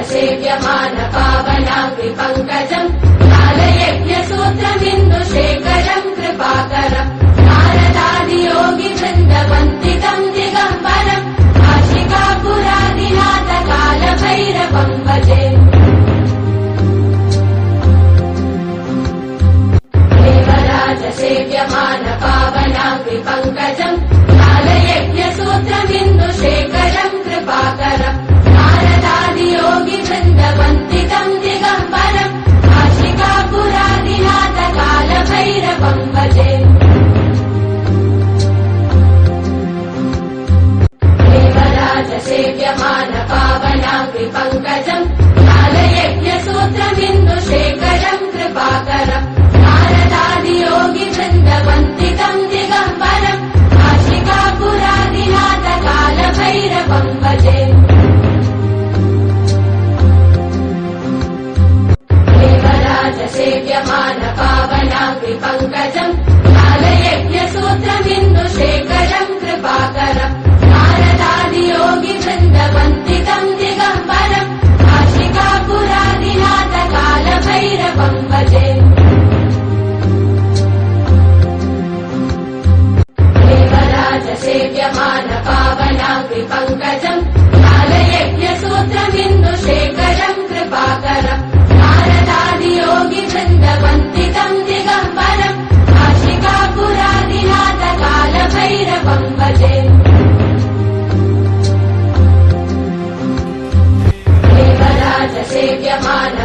सेव्यमान पावनाग्रि पङ्कजम् कालयज्ञसूत्रमिन्दुशेखरम् कृपाकरम् नारदादियोगि वृन्दवन्दितम् दिगम्बरम् काशिकापुरादिनाथ कालभैरवम् भजे देवराज सेव्यमान पावनाग्रि पङ्कजम् कालयज्ञसूत्रमिन्दुशेखरम् कृपाकरम् नारदादियोगि वृन्दवन्दितम् दिगम्बरम् काशिकापुरादिनाथ कालभैरवम् भजे देवराज सेव्यमान पावनाग्रि पङ्कजम् कालयज्ञसूत्रमिन्दुशेखरम् कृपाकरम् नारदादियोगि वृन्दवन्दितम् दिगम्बरम् काशिकापुरादिनाथ कालभैरवम् भजे सेव्यमान पावनाग्रि पङ्कजम् कालयज्ञसूत्रमिन्दुशेखरम् कृपाकरम् नारदादियोगि वृन्दवन्दितम् दिगम्बरम् काशिकापुरादिनाथ कालभैरवम् भजे देवराज सेव्यमान पावनाग्रि पङ्कजम् कालयज्ञसूत्रमिन्दुशेखरम् कृपाकरम् नारदादियोगि वृन्दवन्दितम् दिगम्बरम् काशिकापुरादिनाथ कालभैरवम् भजे देवराज सेव्यमान